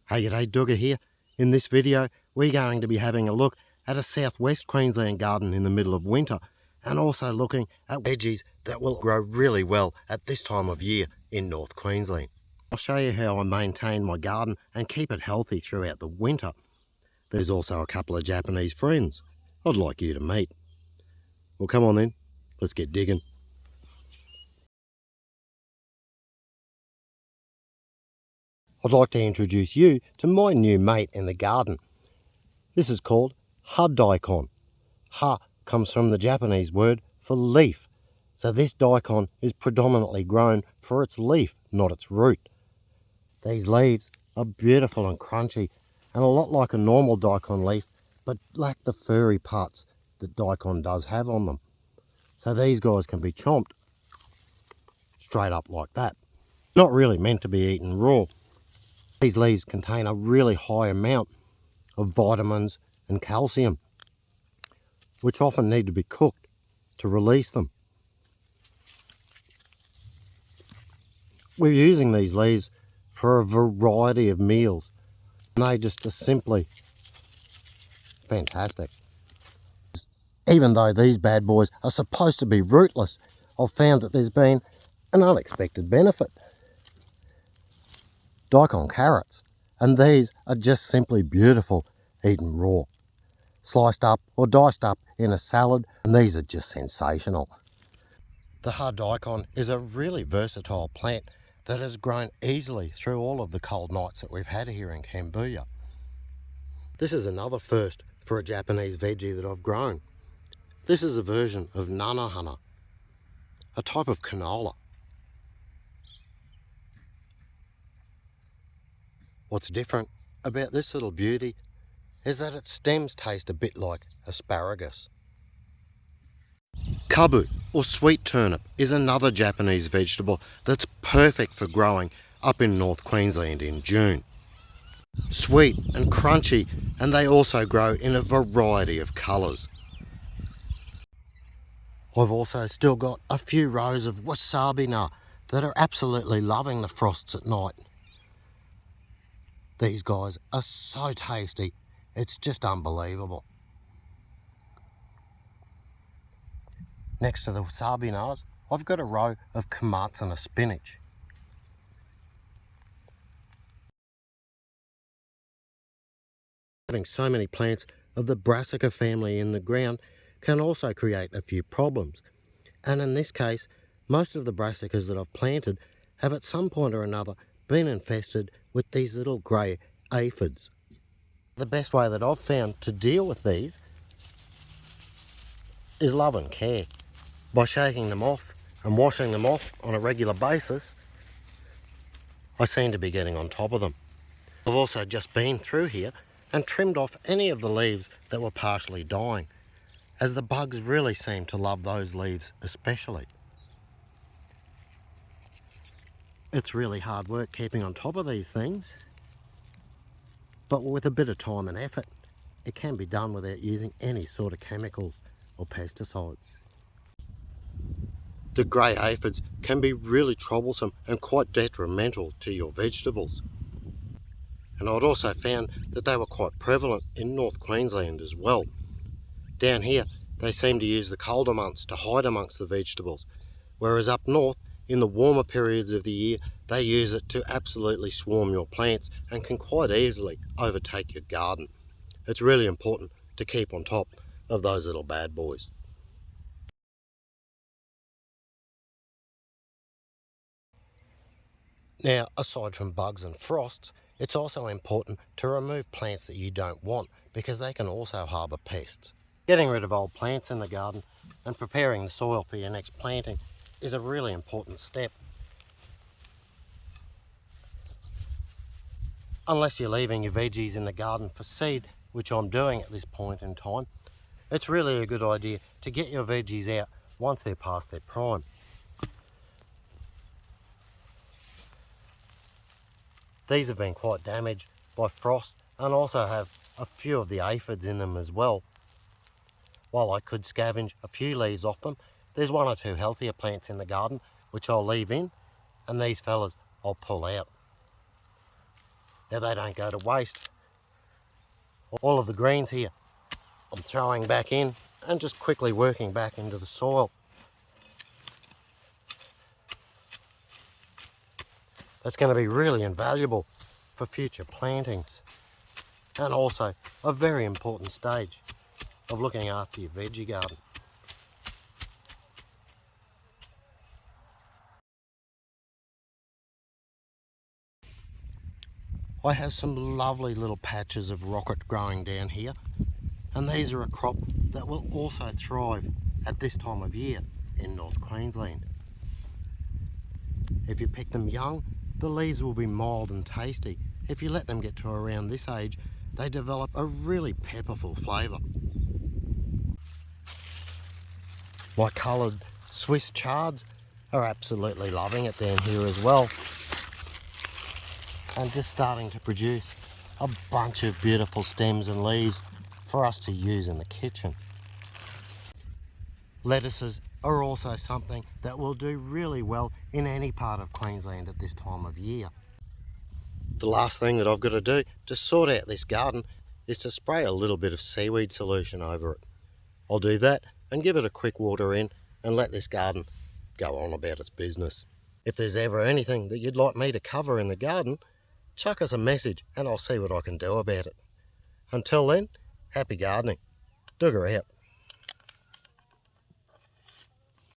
Hey, g'day, Duggar here. In this video, we're going to be having a look at a southwest Queensland garden in the middle of winter, and also looking at veggies that will grow really well at this time of year in North Queensland. I'll show you how I maintain my garden and keep it healthy throughout the winter. There's also a couple of Japanese friends I'd like you to meet. Well, come on then, let's get digging. I'd like to introduce you to my new mate in the garden. This is called Ha daikon. Ha comes from the Japanese word for leaf. So this daikon is predominantly grown for its leaf, not its root. These leaves are beautiful and crunchy and a lot like a normal daikon leaf, but lack the furry parts that daikon does have on them. So these guys can be chomped straight up like that. Not really meant to be eaten raw. These leaves contain a really high amount of vitamins and calcium, which often need to be cooked to release them. We're using these leaves for a variety of meals, and they just are simply fantastic. Even though these bad boys are supposed to be rootless, I've found that there's been an unexpected benefit. Daikon carrots, and these are just simply beautiful eaten raw. Sliced up or diced up in a salad, and these are just sensational. The Ha daikon is a really versatile plant that has grown easily through all of the cold nights that we've had here in Cambodia. This is another first for a Japanese veggie that I've grown. This is a version of nanohana, a type of canola. What's different about this little beauty is that its stems taste a bit like asparagus. Kabu, or sweet turnip, is another Japanese vegetable that's perfect for growing up in North Queensland in June. Sweet and crunchy, and they also grow in a variety of colours. I've also still got a few rows of wasabi-na that are absolutely loving the frosts at night. These guys are so tasty, it's just unbelievable. Next to the wasabi-nas, I've got a row of komatsuna spinach. Having so many plants of the brassica family in the ground can also create a few problems. And in this case, most of the brassicas that I've planted have at some point or another been infested with these little grey aphids. The best way that I've found to deal with these is love and care. By shaking them off and washing them off on a regular basis, I seem to be getting on top of them. I've also just been through here and trimmed off any of the leaves that were partially dying, as the bugs really seem to love those leaves especially. It's really hard work keeping on top of these things, but with a bit of time and effort, it can be done without using any sort of chemicals or pesticides. The grey aphids can be really troublesome and quite detrimental to your vegetables. And I'd also found that they were quite prevalent in North Queensland as well. Down here, they seem to use the colder months to hide amongst the vegetables, whereas up north, in the warmer periods of the year, they use it to absolutely swarm your plants and can quite easily overtake your garden. It's really important to keep on top of those little bad boys. Now, aside from bugs and frosts, it's also important to remove plants that you don't want, because they can also harbour pests. Getting rid of old plants in the garden and preparing the soil for your next planting is a really important step. Unless you're leaving your veggies in the garden for seed, which I'm doing at this point in time, it's really a good idea to get your veggies out once they're past their prime. These have been quite damaged by frost and also have a few of the aphids in them as well. While I could scavenge a few leaves off them, there's one or two healthier plants in the garden which I'll leave in, and these fellas I'll pull out. Now they don't go to waste. All of the greens here I'm throwing back in and just quickly working back into the soil. That's going to be really invaluable for future plantings, and also a very important stage of looking after your veggie garden. I have some lovely little patches of rocket growing down here, and these are a crop that will also thrive at this time of year in North Queensland. If you pick them young, the leaves will be mild and tasty. If you let them get to around this age, they develop a really pepperful flavour. My coloured Swiss chards are absolutely loving it down here as well, and just starting to produce a bunch of beautiful stems and leaves for us to use in the kitchen. Lettuces are also something that will do really well in any part of Queensland at this time of year. The last thing that I've got to do to sort out this garden is to spray a little bit of seaweed solution over it. I'll do that and give it a quick water in and let this garden go on about its business. If there's ever anything that you'd like me to cover in the garden, chuck us a message and I'll see what I can do about it. Until then, happy gardening. Duggar out.